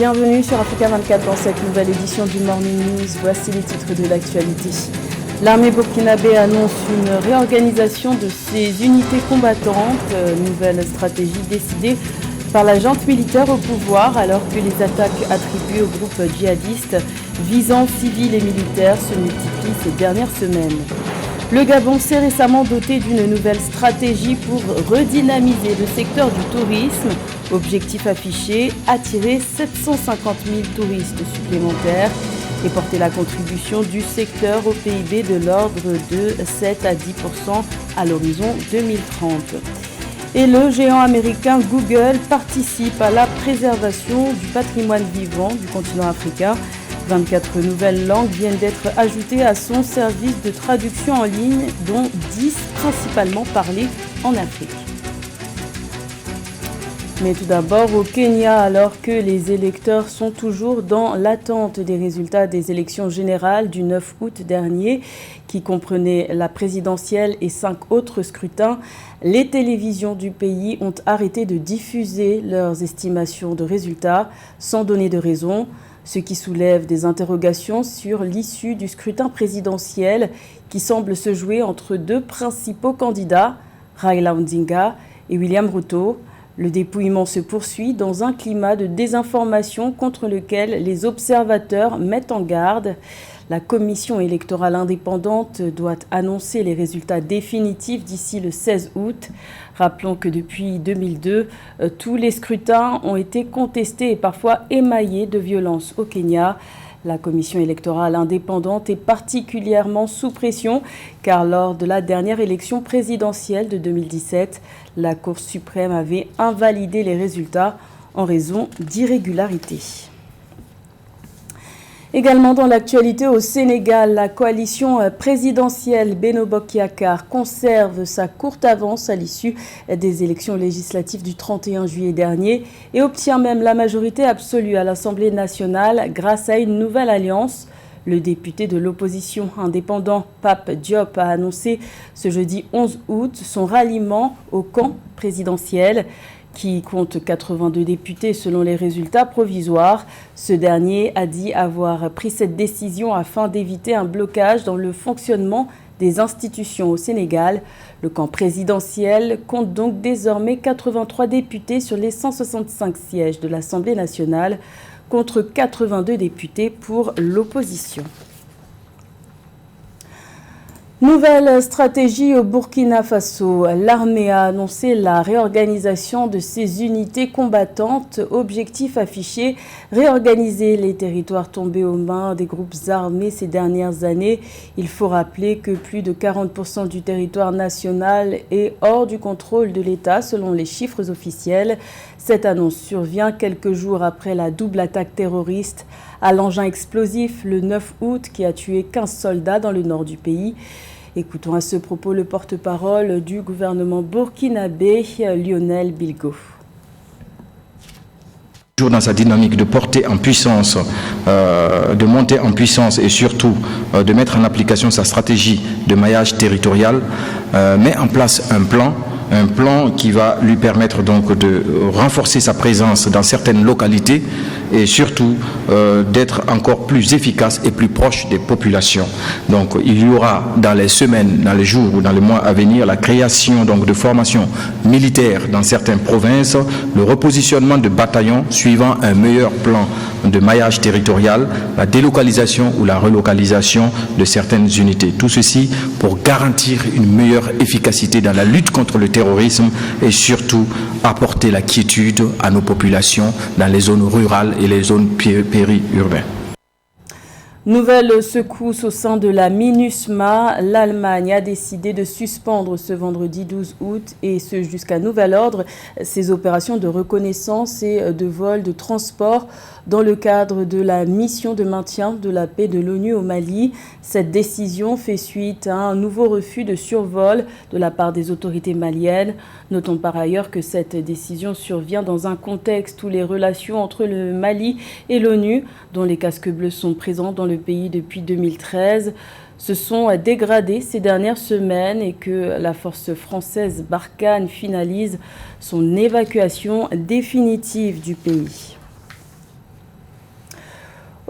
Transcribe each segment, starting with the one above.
Bienvenue sur Africa 24 dans cette nouvelle édition du Morning News. Voici les titres de l'actualité. L'armée burkinabé annonce une réorganisation de ses unités combattantes. Nouvelle stratégie décidée par la junte militaire au pouvoir alors que les attaques attribuées au groupe djihadiste visant civils et militaires se multiplient ces dernières semaines. Le Gabon s'est récemment doté d'une nouvelle stratégie pour redynamiser le secteur du tourisme. Objectif affiché, attirer 750 000 touristes supplémentaires et porter la contribution du secteur au PIB de l'ordre de 7 à 10% à l'horizon 2030. Et le géant américain Google participe à la préservation du patrimoine vivant du continent africain. 24 nouvelles langues viennent d'être ajoutées à son service de traduction en ligne, dont 10 principalement parlées en Afrique. Mais tout d'abord, au Kenya, alors que les électeurs sont toujours dans l'attente des résultats des élections générales du 9 août dernier, qui comprenaient la présidentielle et 5 autres scrutins, les télévisions du pays ont arrêté de diffuser leurs estimations de résultats sans donner de raison, ce qui soulève des interrogations sur l'issue du scrutin présidentiel qui semble se jouer entre deux principaux candidats, Raila Odinga et William Ruto. Le dépouillement se poursuit dans un climat de désinformation contre lequel les observateurs mettent en garde. La commission électorale indépendante doit annoncer les résultats définitifs d'ici le 16 août. Rappelons que depuis 2002, tous les scrutins ont été contestés et parfois émaillés de violences au Kenya. La commission électorale indépendante est particulièrement sous pression car lors de la dernière élection présidentielle de 2017, la Cour suprême avait invalidé les résultats en raison d'irrégularités. Également dans l'actualité au Sénégal, la coalition présidentielle Benno Bokk Yakaar conserve sa courte avance à l'issue des élections législatives du 31 juillet dernier et obtient même la majorité absolue à l'Assemblée nationale grâce à une nouvelle alliance. Le député de l'opposition indépendant Pape Diop a annoncé ce jeudi 11 août son ralliement au camp présidentiel, qui compte 82 députés selon les résultats provisoires. Ce dernier a dit avoir pris cette décision afin d'éviter un blocage dans le fonctionnement des institutions au Sénégal. Le camp présidentiel compte donc désormais 83 députés sur les 165 sièges de l'Assemblée nationale, contre 82 députés pour l'opposition. Nouvelle stratégie au Burkina Faso. L'armée a annoncé la réorganisation de ses unités combattantes. Objectif affiché, réorganiser les territoires tombés aux mains des groupes armés ces dernières années. Il faut rappeler que plus de 40% du territoire national est hors du contrôle de l'État selon les chiffres officiels. Cette annonce survient quelques jours après la double attaque terroriste à l'engin explosif le 9 août qui a tué 15 soldats dans le nord du pays. Écoutons à ce propos le porte-parole du gouvernement burkinabé, Lionel Bilgo. Toujours dans sa dynamique de porter en puissance, de monter en puissance et surtout de mettre en application sa stratégie de maillage territorial, met en place un plan qui va lui permettre donc de renforcer sa présence dans certaines localités et surtout d'être encore plus efficace et plus proche des populations. Donc il y aura dans les semaines, dans les jours ou dans les mois à venir la création donc de formations militaires dans certaines provinces, le repositionnement de bataillons suivant un meilleur plan de maillage territorial, la délocalisation ou la relocalisation de certaines unités. Tout ceci pour garantir une meilleure efficacité dans la lutte contre le terrorisme et surtout apporter la quiétude à nos populations dans les zones rurales et les zones périurbaines. Nouvelle secousse au sein de la MINUSMA. L'Allemagne a décidé de suspendre ce vendredi 12 août et ce jusqu'à nouvel ordre ses opérations de reconnaissance et de vol de transport dans le cadre de la mission de maintien de la paix de l'ONU au Mali. Cette décision fait suite à un nouveau refus de survol de la part des autorités maliennes. Notons par ailleurs que cette décision survient dans un contexte où les relations entre le Mali et l'ONU, dont les casques bleus sont présents dans le pays depuis 2013, se sont dégradées ces dernières semaines et que la force française Barkhane finalise son évacuation définitive du pays.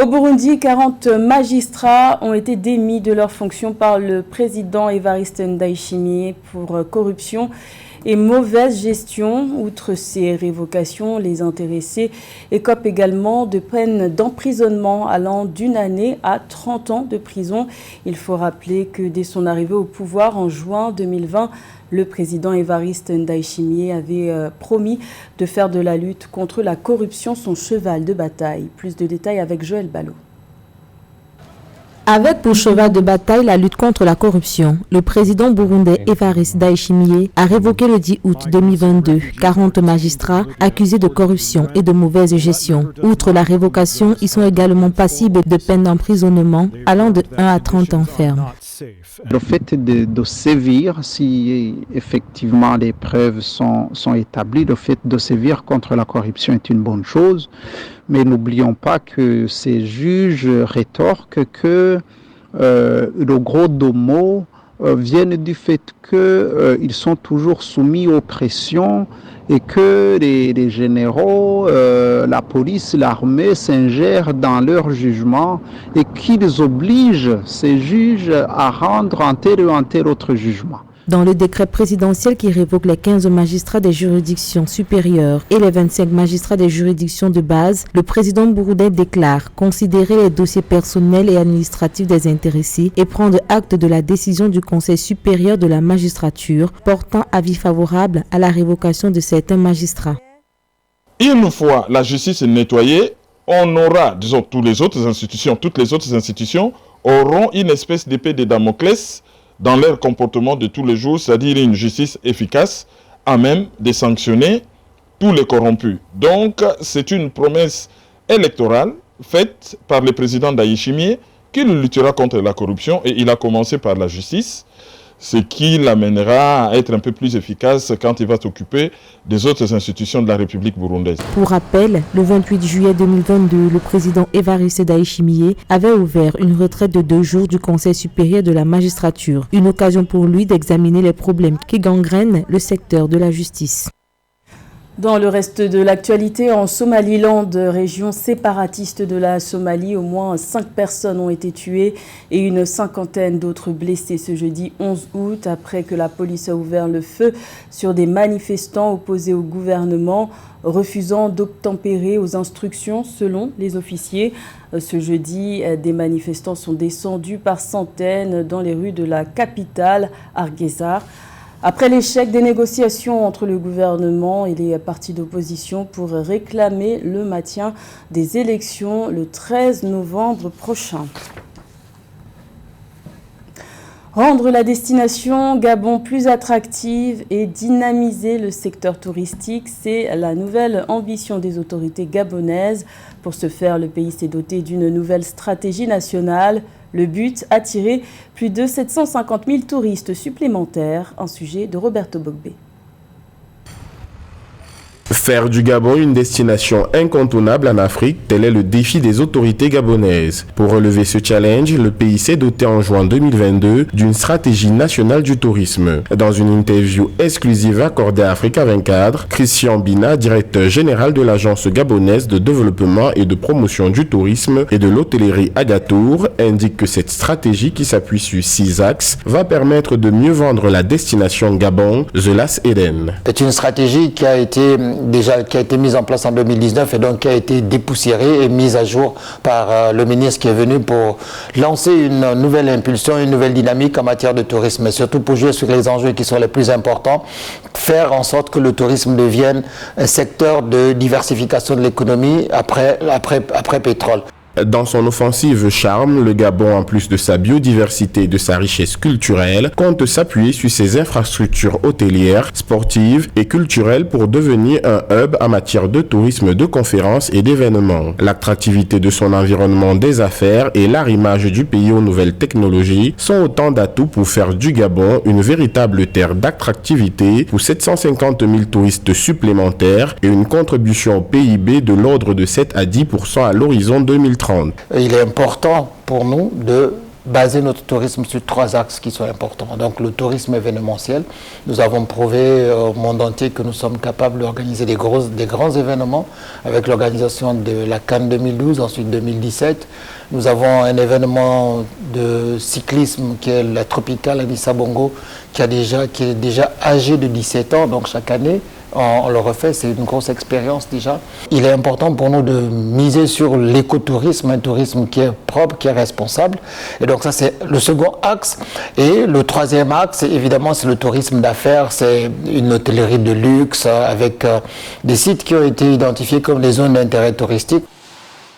Au Burundi, 40 magistrats ont été démis de leurs fonctions par le président Evariste Ndayishimiye pour corruption et mauvaise gestion. Outre ces révocations, les intéressés écopent également de peines d'emprisonnement allant d'1 année à 30 ans de prison. Il faut rappeler que dès son arrivée au pouvoir en juin 2020, le président Evariste Ndayishimiye avait promis de faire de la lutte contre la corruption son cheval de bataille. Plus de détails avec Joël Ballot. Avec pour cheval de bataille la lutte contre la corruption, le président burundais Evariste Ndayishimiye a révoqué le 10 août 2022 40 magistrats accusés de corruption et de mauvaise gestion. Outre la révocation, ils sont également passibles de peines d'emprisonnement allant de 1 à 30 ans ferme. Le fait de sévir, si effectivement les preuves sont établies, le fait de sévir contre la corruption est une bonne chose. Mais n'oublions pas que ces juges rétorquent que le gros des mots viennent du fait qu'ils sont toujours soumis aux pressions et que les généraux, la police, l'armée s'ingèrent dans leur jugement et qu'ils obligent ces juges à rendre un tel ou un tel autre jugement. Dans le décret présidentiel qui révoque les 15 magistrats des juridictions supérieures et les 25 magistrats des juridictions de base, le président burundais déclare considérer les dossiers personnels et administratifs des intéressés et prendre acte de la décision du Conseil supérieur de la magistrature portant avis favorable à la révocation de certains magistrats. Une fois la justice nettoyée, on aura, disons, toutes les autres institutions auront une espèce d'épée de Damoclès dans leur comportement de tous les jours, c'est-à-dire une justice efficace, à même de sanctionner tous les corrompus. Donc, c'est une promesse électorale faite par le président Ndayishimiye qu'il luttera contre la corruption, et il a commencé par la justice, ce qui l'amènera à être un peu plus efficace quand il va s'occuper des autres institutions de la République burundaise. Pour rappel, le 28 juillet 2022, le président Evariste Ndayishimiye avait ouvert une retraite de 2 jours du Conseil supérieur de la magistrature, une occasion pour lui d'examiner les problèmes qui gangrènent le secteur de la justice. Dans le reste de l'actualité, en Somaliland, région séparatiste de la Somalie, au moins 5 personnes ont été tuées et une 50aine d'autres blessées ce jeudi 11 août après que la police a ouvert le feu sur des manifestants opposés au gouvernement, refusant d'obtempérer aux instructions selon les officiers. Ce jeudi, des manifestants sont descendus par centaines dans les rues de la capitale, Hargeisa. Après l'échec des négociations entre le gouvernement et les partis d'opposition pour réclamer le maintien des élections le 13 novembre prochain. Rendre la destination Gabon plus attractive et dynamiser le secteur touristique, c'est la nouvelle ambition des autorités gabonaises. Pour ce faire, le pays s'est doté d'une nouvelle stratégie nationale. Le but, attirer plus de 750 000 touristes supplémentaires, un sujet de Roberto Bogbe. Faire du Gabon une destination incontournable en Afrique, tel est le défi des autorités gabonaises. Pour relever ce challenge, le pays s'est doté en juin 2022 d'une stratégie nationale du tourisme. Dans une interview exclusive accordée à Africa 24, Christian Bina, directeur général de l'agence gabonaise de développement et de promotion du tourisme et de l'hôtellerie Agatour, indique que cette stratégie qui s'appuie sur 6 axes va permettre de mieux vendre la destination Gabon, The Last Eden. C'est une stratégie qui a été mise en place en 2019 et donc qui a été dépoussiérée et mise à jour par le ministre qui est venu pour lancer une nouvelle impulsion, une nouvelle dynamique en matière de tourisme, mais surtout pour jouer sur les enjeux qui sont les plus importants, faire en sorte que le tourisme devienne un secteur de diversification de l'économie après pétrole. Dans son offensive charme, le Gabon, en plus de sa biodiversité et de sa richesse culturelle, compte s'appuyer sur ses infrastructures hôtelières, sportives et culturelles pour devenir un hub en matière de tourisme, de conférences et d'événements. L'attractivité de son environnement des affaires et l'arrimage du pays aux nouvelles technologies sont autant d'atouts pour faire du Gabon une véritable terre d'attractivité pour 750 000 touristes supplémentaires et une contribution au PIB de l'ordre de 7 à 10% à l'horizon 2030. Il est important pour nous de baser notre tourisme sur 3 axes qui sont importants. Donc le tourisme événementiel, nous avons prouvé au monde entier que nous sommes capables d'organiser des grands événements avec l'organisation de la Cannes 2012, ensuite 2017. Nous avons un événement de cyclisme qui est la Tropicale Anissa Bongo qui est déjà âgé de 17 ans, donc chaque année. On le refait, c'est une grosse expérience déjà. Il est important pour nous de miser sur l'écotourisme, un tourisme qui est propre, qui est responsable. Et donc ça, c'est le second axe. Et le troisième axe, évidemment, c'est le tourisme d'affaires. C'est une hôtellerie de luxe avec des sites qui ont été identifiés comme des zones d'intérêt touristique.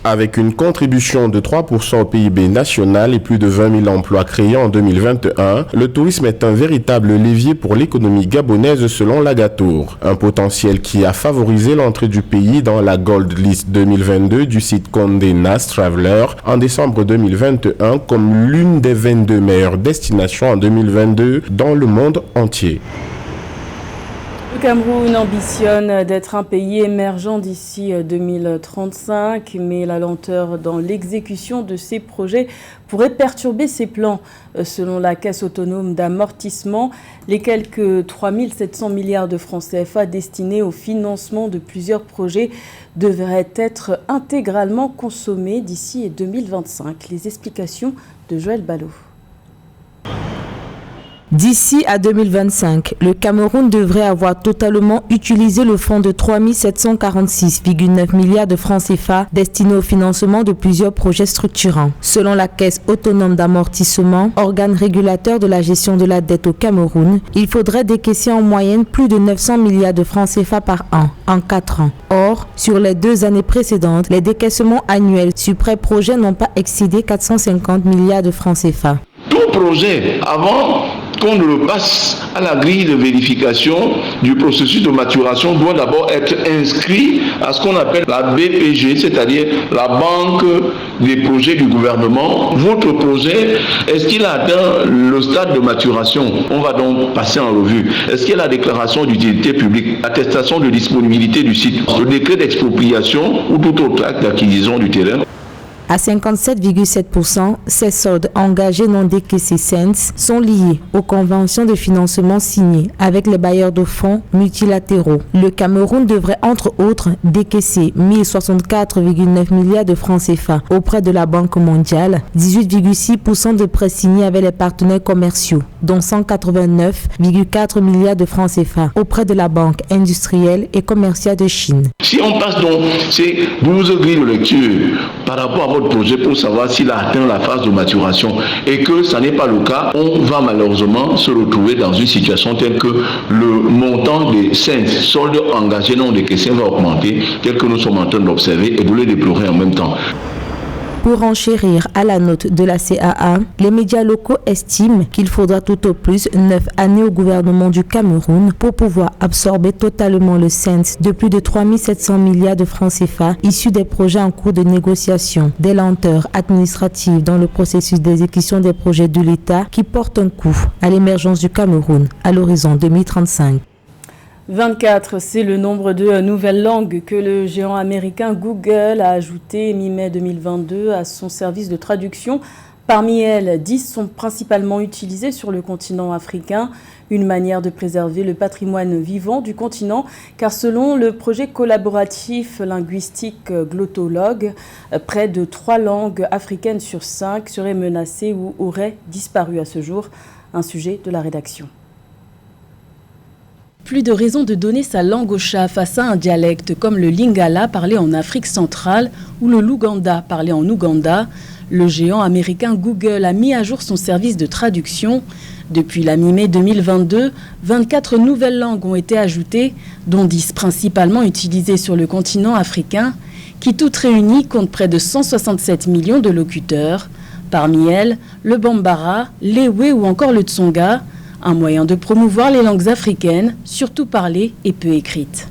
Avec une contribution de 3% au PIB national et plus de 20 000 emplois créés en 2021, le tourisme est un véritable levier pour l'économie gabonaise selon l'Agatour. Un potentiel qui a favorisé l'entrée du pays dans la Gold List 2022 du site Condé Nast Traveler en décembre 2021 comme l'une des 22 meilleures destinations en 2022 dans le monde entier. Le Cameroun ambitionne d'être un pays émergent d'ici 2035, mais la lenteur dans l'exécution de ces projets pourrait perturber ses plans. Selon la Caisse autonome d'amortissement, les quelques 3 700 milliards de francs CFA destinés au financement de plusieurs projets devraient être intégralement consommés d'ici 2025. Les explications de Joël Ballot. D'ici à 2025, le Cameroun devrait avoir totalement utilisé le fonds de 3 746,9 milliards de francs CFA destinés au financement de plusieurs projets structurants. Selon la Caisse autonome d'amortissement, organe régulateur de la gestion de la dette au Cameroun, il faudrait décaisser en moyenne plus de 900 milliards de francs CFA par an, en 4 ans. Or, sur les 2 années précédentes, les décaissements annuels sur prêt projet n'ont pas excédé 450 milliards de francs CFA. Tout projet, avant qu'on ne le passe à la grille de vérification du processus de maturation, doit d'abord être inscrit à ce qu'on appelle la BPG, c'est-à-dire la Banque des projets du gouvernement. Votre projet, est-ce qu'il a atteint le stade de maturation? On va donc passer en revue. Est-ce qu'il y a la déclaration d'utilité publique, attestation de disponibilité du site, le décret d'expropriation ou tout autre acte d'acquisition du terrain? À 57,7%, ces soldes engagés non décaissés SENS sont liés aux conventions de financement signées avec les bailleurs de fonds multilatéraux. Le Cameroun devrait entre autres décaisser 1064,9 milliards de francs CFA auprès de la Banque mondiale, 18,6% de prêts signés avec les partenaires commerciaux, dont 189,4 milliards de francs CFA auprès de la Banque industrielle et commerciale de Chine. Si on passe donc ces 12 grilles de lecture par rapport à votre projet pour savoir s'il a atteint la phase de maturation et que ça n'est pas le cas, on va malheureusement se retrouver dans une situation telle que le montant des soldes engagés non décaissés va augmenter, tel que nous sommes en train d'observer et de le déplorer en même temps. Pour enchérir à la note de la CAA, les médias locaux estiment qu'il faudra tout au plus 9 années au gouvernement du Cameroun pour pouvoir absorber totalement le SENS de plus de 3 700 milliards de francs CFA issus des projets en cours de négociation. Des lenteurs administratives dans le processus d'exécution des projets de l'État qui portent un coup à l'émergence du Cameroun à l'horizon 2035. 24, c'est le nombre de nouvelles langues que le géant américain Google a ajouté mi-mai 2022 à son service de traduction. Parmi elles, 10 sont principalement utilisées sur le continent africain, une manière de préserver le patrimoine vivant du continent, car selon le projet collaboratif linguistique Glottologue, près de 3 langues africaines sur 5 seraient menacées ou auraient disparu à ce jour. Un sujet de la rédaction. Plus de raison de donner sa langue au chat face à un dialecte comme le Lingala parlé en Afrique centrale ou le Luganda parlé en Ouganda. Le géant américain Google a mis à jour son service de traduction. Depuis la mi-mai 2022, 24 nouvelles langues ont été ajoutées, dont 10 principalement utilisées sur le continent africain, qui toutes réunies comptent près de 167 millions de locuteurs. Parmi elles, le Bambara, l'Ewe ou encore le Tsonga, un moyen de promouvoir les langues africaines, surtout parlées et peu écrites.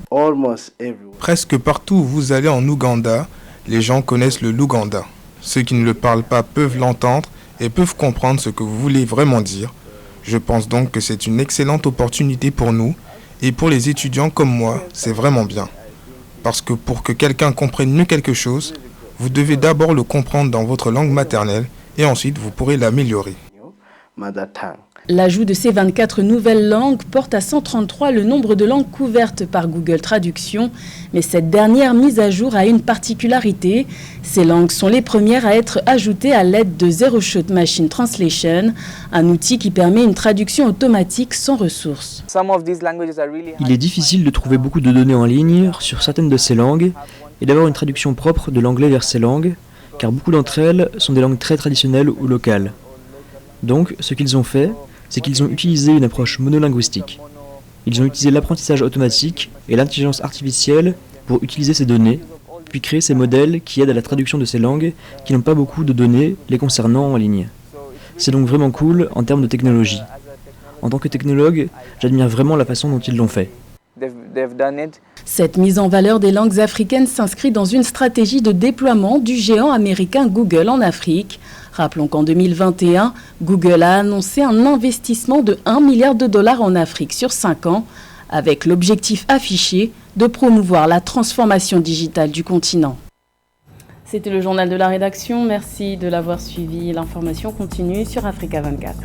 Presque partout où vous allez en Ouganda, les gens connaissent le Luganda. Ceux qui ne le parlent pas peuvent l'entendre et peuvent comprendre ce que vous voulez vraiment dire. Je pense donc que c'est une excellente opportunité pour nous et pour les étudiants comme moi, c'est vraiment bien. Parce que pour que quelqu'un comprenne mieux quelque chose, vous devez d'abord le comprendre dans votre langue maternelle et ensuite vous pourrez l'améliorer. L'ajout de ces 24 nouvelles langues porte à 133 le nombre de langues couvertes par Google Traduction, mais cette dernière mise à jour a une particularité. Ces langues sont les premières à être ajoutées à l'aide de Zero Shot Machine Translation, un outil qui permet une traduction automatique sans ressources. Il est difficile de trouver beaucoup de données en ligne sur certaines de ces langues et d'avoir une traduction propre de l'anglais vers ces langues, car beaucoup d'entre elles sont des langues très traditionnelles ou locales. Donc, ce qu'ils ont fait, c'est qu'ils ont utilisé une approche monolinguistique. Ils ont utilisé l'apprentissage automatique et l'intelligence artificielle pour utiliser ces données, puis créer ces modèles qui aident à la traduction de ces langues qui n'ont pas beaucoup de données les concernant en ligne. C'est donc vraiment cool en termes de technologie. En tant que technologue, j'admire vraiment la façon dont ils l'ont fait. Cette mise en valeur des langues africaines s'inscrit dans une stratégie de déploiement du géant américain Google en Afrique. Rappelons qu'en 2021, Google a annoncé un investissement de 1 milliard de dollars en Afrique sur 5 ans, avec l'objectif affiché de promouvoir la transformation digitale du continent. C'était le journal de la rédaction. Merci de l'avoir suivi. L'information continue sur Africa 24.